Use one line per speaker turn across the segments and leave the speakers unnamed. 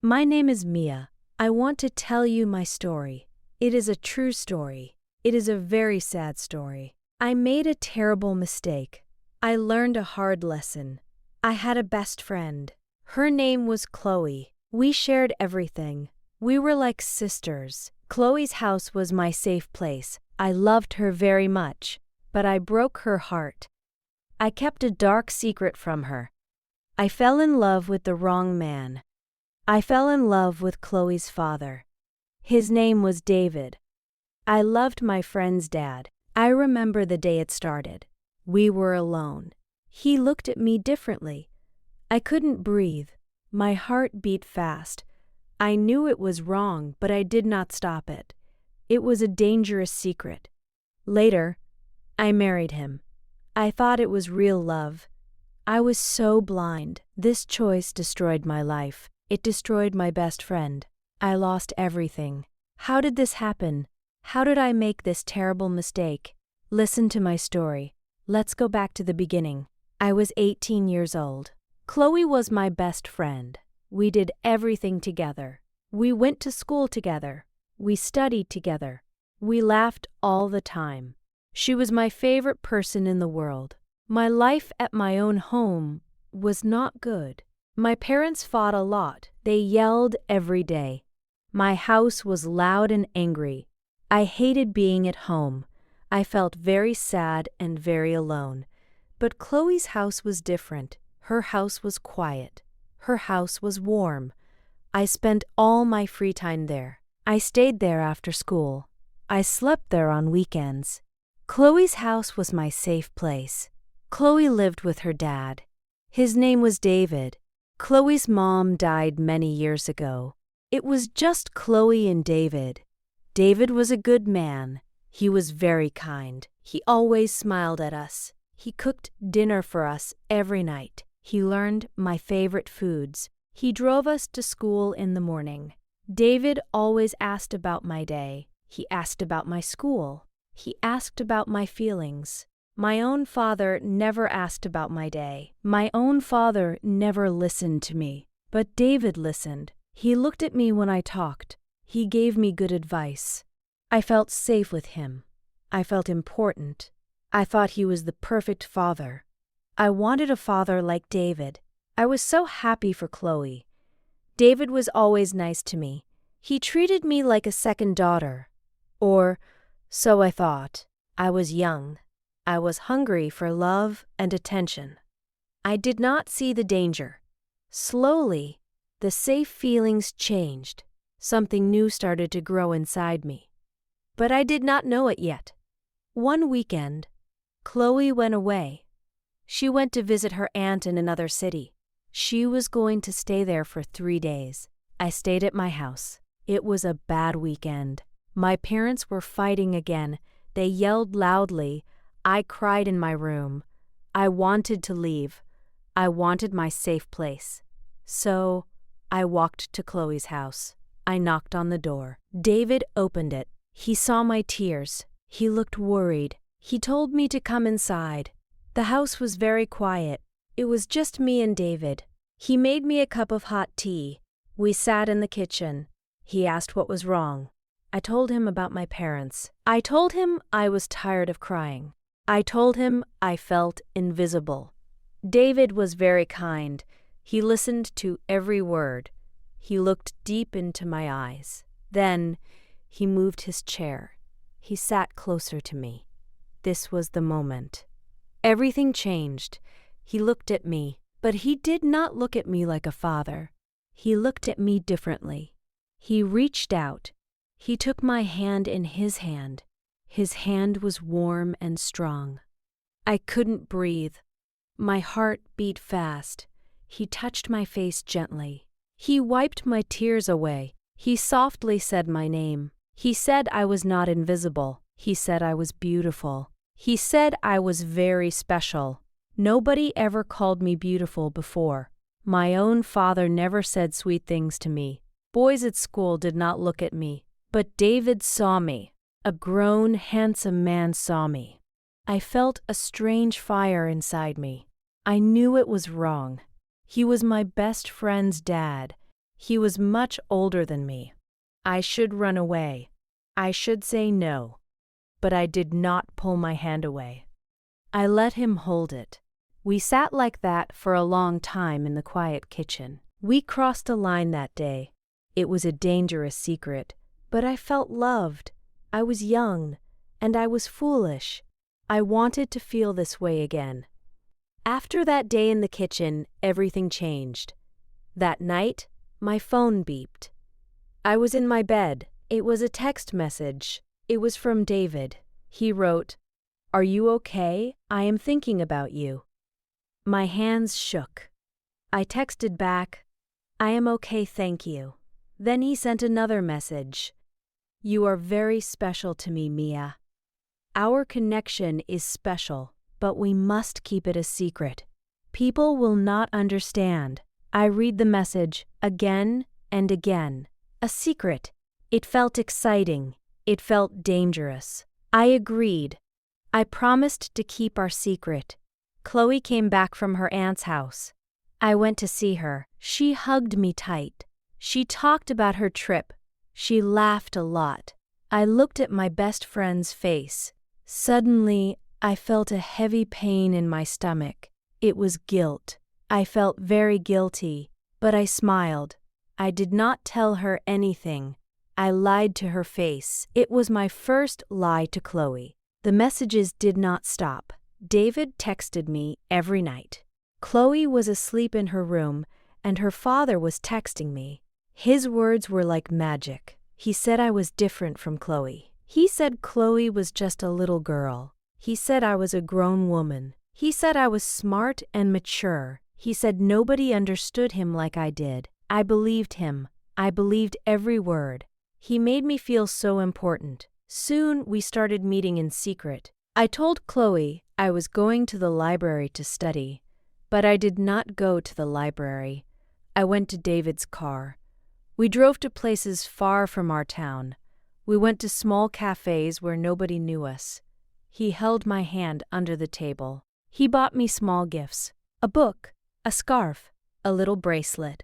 My name is Mia. I want to tell you my story. It is a true story. It is a very sad story. I made a terrible mistake. I learned a hard lesson. I had a best friend. Her name was Chloe. We shared everything. We were like sisters. Chloe's house was my safe place. I loved her very much, but I broke her heart. I kept a dark secret from her. I fell in love with the wrong man. I fell in love with Chloe's father. His name was David. I loved my friend's dad. I remember the day it started. We were alone. He looked at me differently. I couldn't breathe. My heart beat fast. I knew it was wrong, but I did not stop it. It was a dangerous secret. Later, I married him. I thought it was real love. I was so blind. This choice destroyed my life. It destroyed my best friend. I lost everything. How did this happen? How did I make this terrible mistake? Listen to my story. Let's go back to the beginning. I was 18 years old. Chloe was my best friend. We did everything together. We went to school together. We studied together. We laughed all the time. She was my favorite person in the world. My life at my own home was not good. My parents fought a lot. They yelled every day. My house was loud and angry. I hated being at home. I felt very sad and very alone. But Chloe's house was different. Her house was quiet. Her house was warm. I spent all my free time there. I stayed there after school. I slept there on weekends. Chloe's house was my safe place. Chloe lived with her dad. His name was David. Chloe's mom died many years ago. It was just Chloe and David. David was a good man. He was very kind. He always smiled at us. He cooked dinner for us every night. He learned my favorite foods. He drove us to school in the morning. David always asked about my day. He asked about my school. He asked about my feelings. My own father never asked about my day. My own father never listened to me. But David listened. He looked at me when I talked. He gave me good advice. I felt safe with him. I felt important. I thought he was the perfect father. I wanted a father like David. I was so happy for Chloe. David was always nice to me. He treated me like a second daughter. Or so I thought. I was young. I was hungry for love and attention. I did not see the danger. Slowly, the safe feelings changed. Something new started to grow inside me. But I did not know it yet. One weekend, Chloe went away. She went to visit her aunt in another city. She was going to stay there for 3 days. I stayed at my house. It was a bad weekend. My parents were fighting again. They yelled loudly. I cried in my room. I wanted to leave. I wanted my safe place. So, I walked to Chloe's house. I knocked on the door. David opened it. He saw my tears. He looked worried. He told me to come inside. The house was very quiet. It was just me and David. He made me a cup of hot tea. We sat in the kitchen. He asked what was wrong. I told him about my parents. I told him I was tired of crying. I told him I felt invisible. David was very kind. He listened to every word. He looked deep into my eyes. Then, he moved his chair. He sat closer to me. This was the moment. Everything changed. He looked at me, but he did not look at me like a father. He looked at me differently. He reached out. He took my hand in his hand. His hand was warm and strong. I couldn't breathe. My heart beat fast. He touched my face gently. He wiped my tears away. He softly said my name. He said I was not invisible. He said I was beautiful. He said I was very special. Nobody ever called me beautiful before. My own father never said sweet things to me. Boys at school did not look at me. But David saw me. A grown, handsome man saw me. I felt a strange fire inside me. I knew it was wrong. He was my best friend's dad. He was much older than me. I should run away. I should say no. But I did not pull my hand away. I let him hold it. We sat like that for a long time in the quiet kitchen. We crossed a line that day. It was a dangerous secret, but I felt loved. I was young, and I was foolish. I wanted to feel this way again. After that day in the kitchen, everything changed. That night, my phone beeped. I was in my bed. It was a text message. It was from David. He wrote, "Are you okay? I am thinking about you." My hands shook. I texted back, "I am okay, thank you." Then he sent another message. "You are very special to me, Mia. Our connection is special, but we must keep it a secret. People will not understand." I read the message again and again. A secret. It felt exciting. It felt dangerous. I agreed. I promised to keep our secret. Chloe came back from her aunt's house. I went to see her. She hugged me tight. She talked about her trip. She laughed a lot. I looked at my best friend's face. Suddenly, I felt a heavy pain in my stomach. It was guilt. I felt very guilty, but I smiled. I did not tell her anything. I lied to her face. It was my first lie to Chloe. The messages did not stop. David texted me every night. Chloe was asleep in her room, and her father was texting me. His words were like magic. He said I was different from Chloe. He said Chloe was just a little girl. He said I was a grown woman. He said I was smart and mature. He said nobody understood him like I did. I believed him. I believed every word. He made me feel so important. Soon we started meeting in secret. I told Chloe I was going to the library to study, but I did not go to the library. I went to David's car. We drove to places far from our town. We went to small cafes where nobody knew us. He held my hand under the table. He bought me small gifts, a book, a scarf, a little bracelet.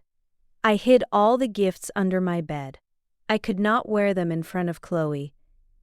I hid all the gifts under my bed. I could not wear them in front of Chloe.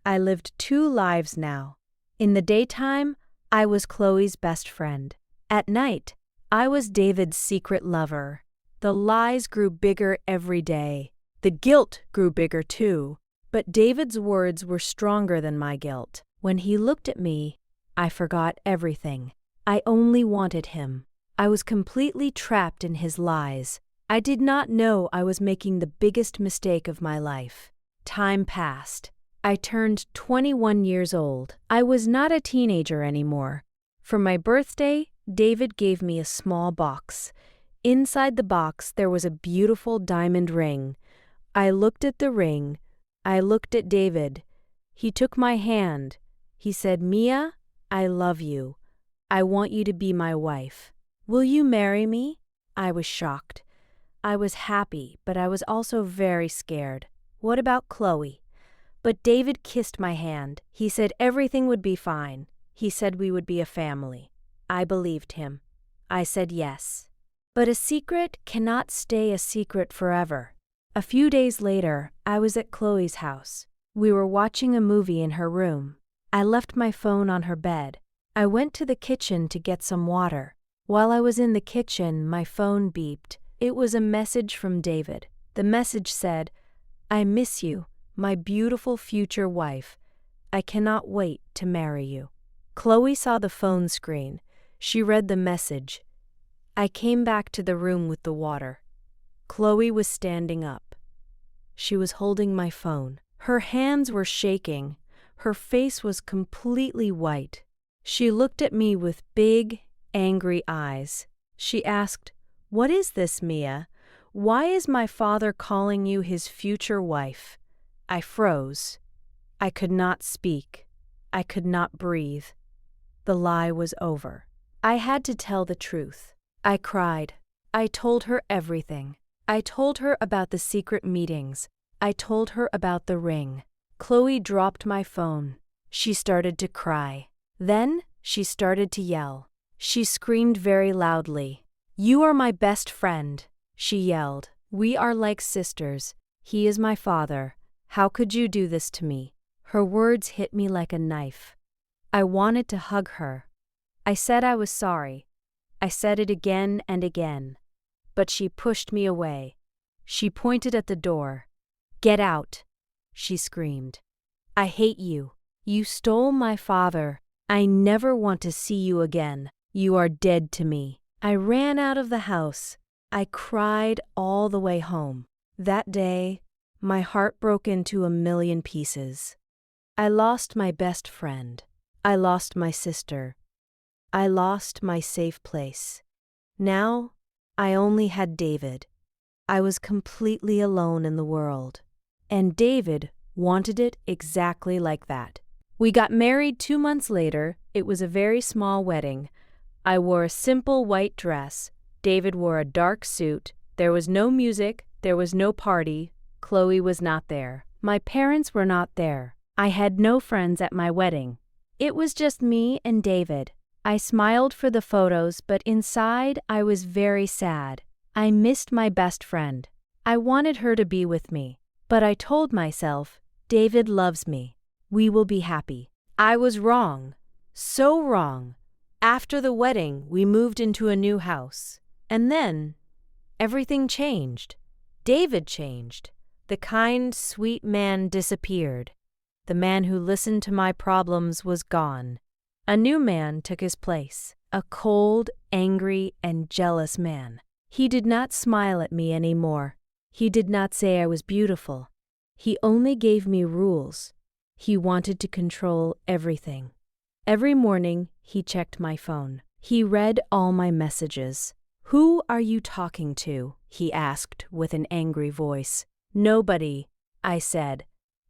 I lived two lives now. In the daytime, I was Chloe's best friend. At night, I was David's secret lover. The lies grew bigger every day. The guilt grew bigger too. But David's words were stronger than my guilt. When he looked at me, I forgot everything. I only wanted him. I was completely trapped in his lies. I did not know I was making the biggest mistake of my life. Time passed. I turned 21 years old. I was not a teenager anymore. For my birthday, David gave me a small box. Inside the box, there was a beautiful diamond ring. I looked at the ring. I looked at David. He took my hand. He said, "Mia, I love you. I want you to be my wife. Will you marry me?" I was shocked. I was happy, but I was also very scared. What about Chloe? But David kissed my hand. He said everything would be fine. He said we would be a family. I believed him. I said yes. But a secret cannot stay a secret forever. A few days later, I was at Chloe's house. We were watching a movie in her room. I left my phone on her bed. I went to the kitchen to get some water. While I was in the kitchen, my phone beeped. It was a message from David. The message said, "I miss you, my beautiful future wife. I cannot wait to marry you." Chloe saw the phone screen. She read the message. I came back to the room with the water. Chloe was standing up. She was holding my phone. Her hands were shaking. Her face was completely white. She looked at me with big, angry eyes. She asked, "What is this, Mia? Why is my father calling you his future wife?" I froze. I could not speak. I could not breathe. The lie was over. I had to tell the truth. I cried. I told her everything. I told her about the secret meetings. I told her about the ring. Chloe dropped my phone. She started to cry. Then she started to yell. She screamed very loudly. "You are my best friend," she yelled. We are like sisters. He is my father. How could you do this to me? Her words hit me like a knife. I wanted to hug her. I said I was sorry. I said it again and again. But she pushed me away. She pointed at the door. Get out, she screamed. I hate you. You stole my father. I never want to see you again. You are dead to me. I ran out of the house. I cried all the way home. That day, my heart broke into a million pieces. I lost my best friend. I lost my sister. I lost my safe place. Now, I only had David. I was completely alone in the world. And David wanted it exactly like that. We got married 2 months later. It was a very small wedding. I wore a simple white dress. David wore a dark suit. There was no music. There was no party. Chloe was not there. My parents were not there. I had no friends at my wedding. It was just me and David. I smiled for the photos, but inside I was very sad. I missed my best friend. I wanted her to be with me. But I told myself, David loves me. We will be happy. I was wrong. So wrong. After the wedding, we moved into a new house. And then, everything changed. David changed. The kind, sweet man disappeared. The man who listened to my problems was gone. A new man took his place. A cold, angry, and jealous man. He did not smile at me anymore. He did not say I was beautiful. He only gave me rules. He wanted to control everything. Every morning, he checked my phone. He read all my messages. Who are you talking to? He asked with an angry voice. Nobody, I said.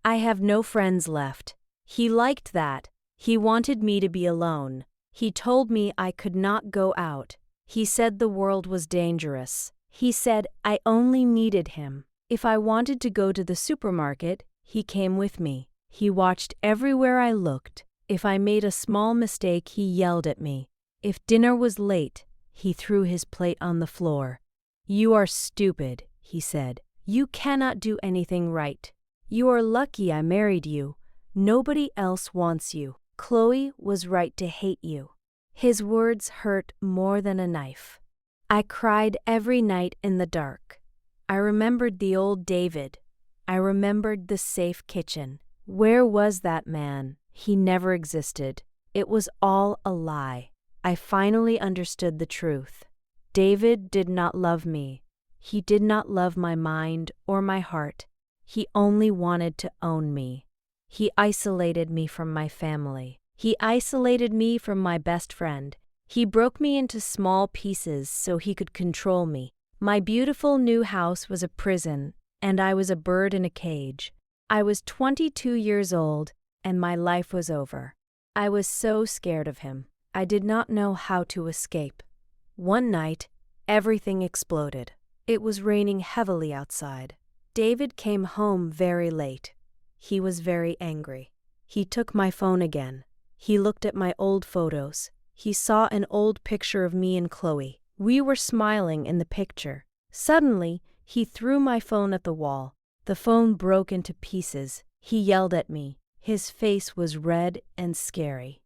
I have no friends left. He liked that. He wanted me to be alone. He told me I could not go out. He said the world was dangerous. He said I only needed him. If I wanted to go to the supermarket, he came with me. He watched everywhere I looked. If I made a small mistake, he yelled at me. If dinner was late, he threw his plate on the floor. You are stupid, he said. You cannot do anything right. You are lucky I married you. Nobody else wants you. Chloe was right to hate you. His words hurt more than a knife. I cried every night in the dark. I remembered the old David. I remembered the safe kitchen. Where was that man? He never existed. It was all a lie. I finally understood the truth. David did not love me. He did not love my mind or my heart. He only wanted to own me. He isolated me from my family. He isolated me from my best friend. He broke me into small pieces so he could control me. My beautiful new house was a prison, and I was a bird in a cage. I was 22 years old, and my life was over. I was so scared of him. I did not know how to escape. One night, everything exploded. It was raining heavily outside. David came home very late. He was very angry. He took my phone again. He looked at my old photos. He saw an old picture of me and Chloe. We were smiling in the picture. Suddenly, he threw my phone at the wall. The phone broke into pieces. He yelled at me. His face was red and scary.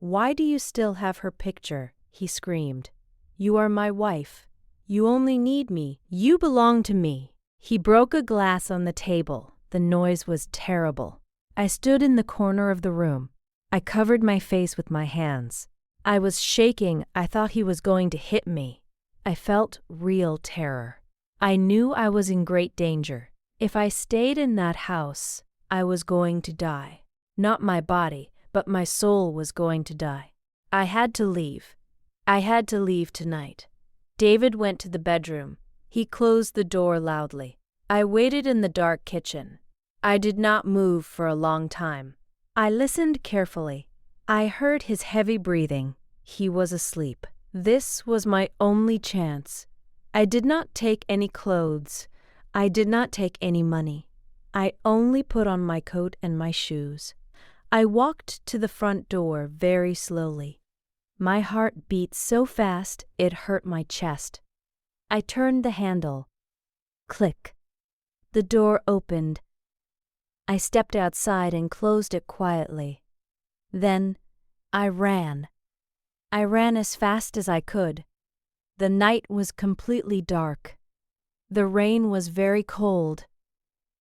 Why do you still have her picture? He screamed. You are my wife. You only need me. You belong to me. He broke a glass on the table. The noise was terrible. I stood in the corner of the room. I covered my face with my hands. I was shaking. I thought he was going to hit me. I felt real terror. I knew I was in great danger. If I stayed in that house, I was going to die. Not my body, but my soul was going to die. I had to leave. I had to leave tonight. David went to the bedroom. He closed the door loudly. I waited in the dark kitchen. I did not move for a long time. I listened carefully. I heard his heavy breathing. He was asleep. This was my only chance. I did not take any clothes. I did not take any money. I only put on my coat and my shoes. I walked to the front door very slowly. My heart beat so fast it hurt my chest. I turned the handle. Click. The door opened. I stepped outside and closed it quietly. Then I ran. I ran as fast as I could. The night was completely dark. The rain was very cold.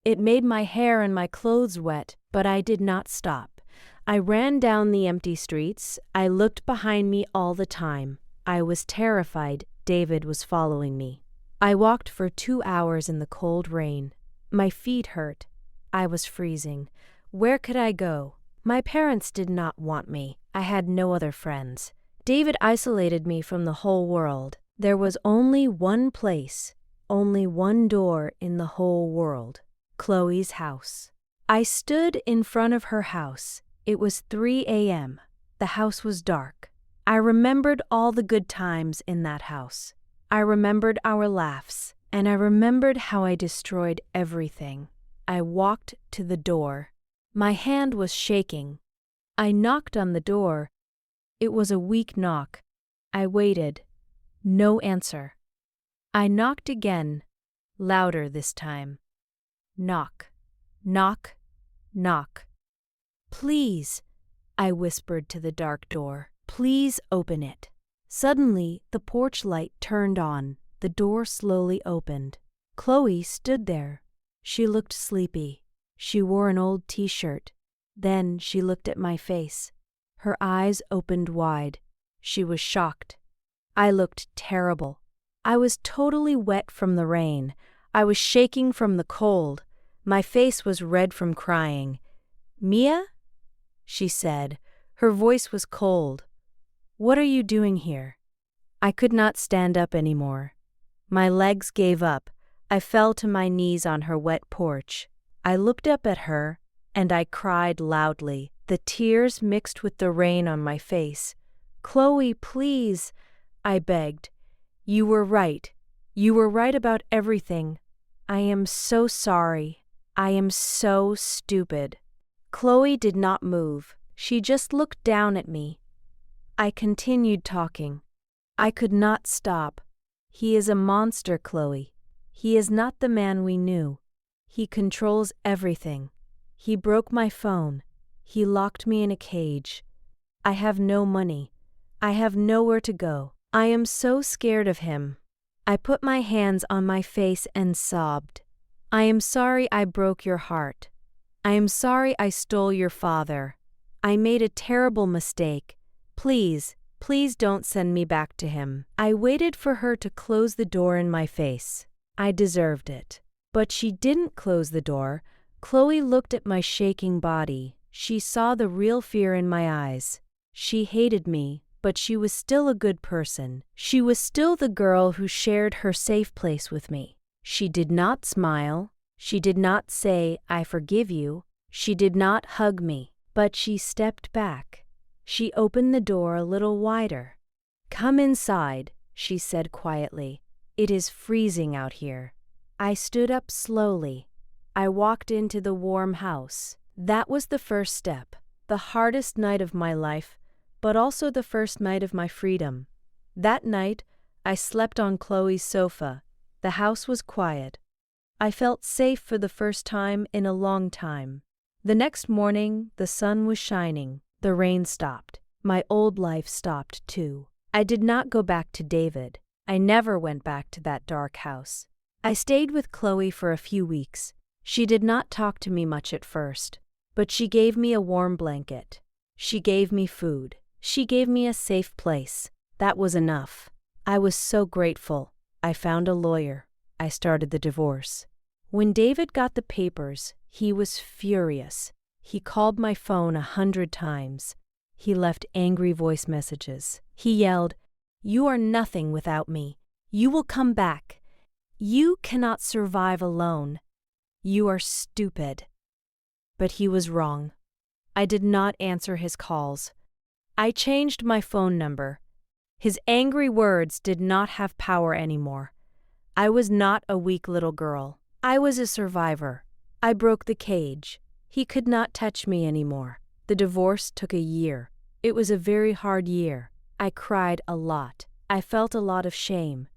It made my hair and my clothes wet, but I did not stop. I ran down the empty streets. I looked behind me all the time. I was terrified David was following me. I walked for 2 hours in the cold rain. My feet hurt. I was freezing. Where could I go? My parents did not want me. I had no other friends. David isolated me from the whole world. There was only one place, only one door in the whole world. Chloe's house. I stood in front of her house. It was 3 a.m. The house was dark. I remembered all the good times in that house. I remembered our laughs, and I remembered how I destroyed everything. I walked to the door. My hand was shaking. I knocked on the door. It was a weak knock. I waited. No answer. I knocked again, louder this time. Knock, knock, knock. Please, I whispered to the dark door. Please open it. Suddenly, the porch light turned on. The door slowly opened. Chloe stood there. She looked sleepy. She wore an old t-shirt. Then she looked at my face. Her eyes opened wide. She was shocked. I looked terrible. I was totally wet from the rain. I was shaking from the cold. My face was red from crying. "Mia?" she said. Her voice was cold. "What are you doing here?" I could not stand up anymore. My legs gave up. I fell to my knees on her wet porch. I looked up at her, and I cried loudly. The tears mixed with the rain on my face. "Chloe, please," I begged. "You were right. You were right about everything. I am so sorry. I am so stupid." Chloe did not move. She just looked down at me. I continued talking. I could not stop. "He is a monster, Chloe. He is not the man we knew. He controls everything. He broke my phone. He locked me in a cage. I have no money. I have nowhere to go. I am so scared of him." I put my hands on my face and sobbed. "I am sorry I broke your heart. I am sorry I stole your father. I made a terrible mistake. Please, please don't send me back to him." I waited for her to close the door in my face. I deserved it. But she didn't close the door. Chloe looked at my shaking body. She saw the real fear in my eyes. She hated me, but she was still a good person. She was still the girl who shared her safe place with me. She did not smile. She did not say, "I forgive you." She did not hug me, but she stepped back. She opened the door a little wider. "Come inside," she said quietly. "It is freezing out here." I stood up slowly. I walked into the warm house. That was the first step, the hardest night of my life, but also the first night of my freedom. That night, I slept on Chloe's sofa. The house was quiet. I felt safe for the first time in a long time. The next morning, the sun was shining. The rain stopped. My old life stopped too. I did not go back to David. I never went back to that dark house. I stayed with Chloe for a few weeks. She did not talk to me much at first, but she gave me a warm blanket. She gave me food. She gave me a safe place. That was enough. I was so grateful. I found a lawyer. I started the divorce. When David got the papers, he was furious. He called my phone 100 times. He left angry voice messages. He yelled, "You are nothing without me. You will come back. You cannot survive alone. You are stupid." But he was wrong. I did not answer his calls. I changed my phone number. His angry words did not have power anymore. I was not a weak little girl. I was a survivor. I broke the cage. He could not touch me anymore. The divorce took a year. It was a very hard year. I cried a lot. I felt a lot of shame.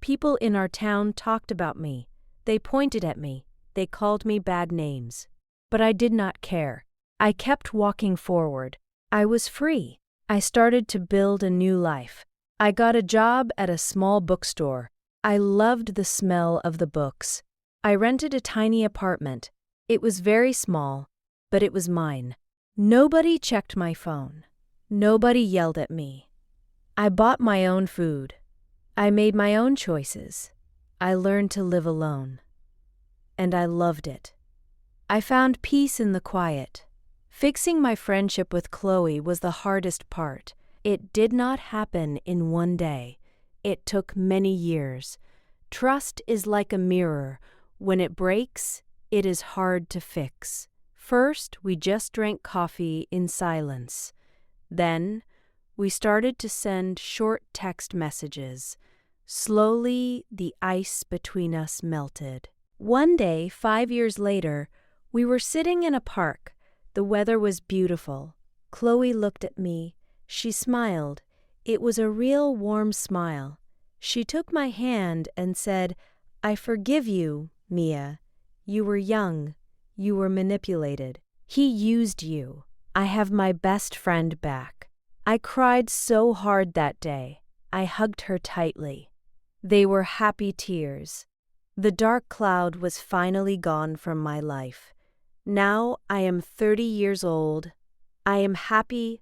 People in our town talked about me. They pointed at me. They called me bad names. But I did not care. I kept walking forward. I was free. I started to build a new life. I got a job at a small bookstore. I loved the smell of the books. I rented a tiny apartment. It was very small, but it was mine. Nobody checked my phone. Nobody yelled at me. I bought my own food. I made my own choices. I learned to live alone. And I loved it. I found peace in the quiet. Fixing my friendship with Chloe was the hardest part. It did not happen in one day. It took many years. Trust is like a mirror. When it breaks, it is hard to fix. First, we just drank coffee in silence. Then, we started to send short text messages. Slowly, the ice between us melted. One day, 5 years later, we were sitting in a park. The weather was beautiful. Chloe looked at me. She smiled. It was a real warm smile. She took my hand and said, "I forgive you, Mia. You were young. You were manipulated. He used you. I have my best friend back." I cried so hard that day. I hugged her tightly. They were happy tears. The dark cloud was finally gone from my life. Now I am 30 years old. I am happy.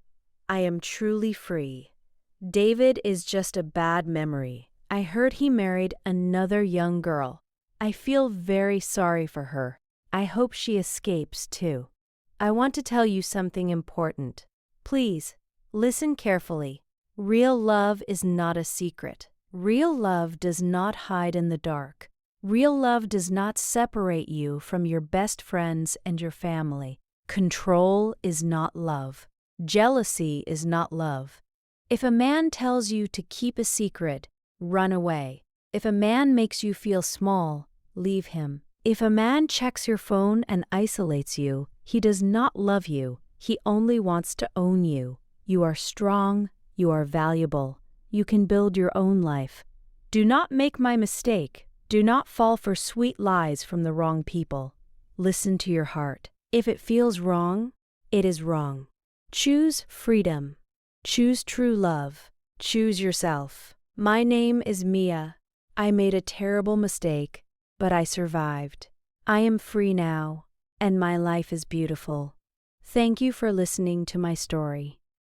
I am truly free. David is just a bad memory. I heard he married another young girl. I feel very sorry for her. I hope she escapes too. I want to tell you something important. Please, listen carefully. Real love is not a secret. Real love does not hide in the dark. Real love does not separate you from your best friends and your family. Control is not love. Jealousy is not love. If a man tells you to keep a secret, run away. If a man makes you feel small, leave him. If a man checks your phone and isolates you, he does not love you. He only wants to own you. You are strong. You are valuable. You can build your own life. Do not make my mistake. Do not fall for sweet lies from the wrong people. Listen to your heart. If it feels wrong, it is wrong. Choose freedom. Choose true love. Choose yourself. My name is Mia. I made a terrible mistake, but I survived. I am free now, and my life is beautiful. Thank you for listening to my story.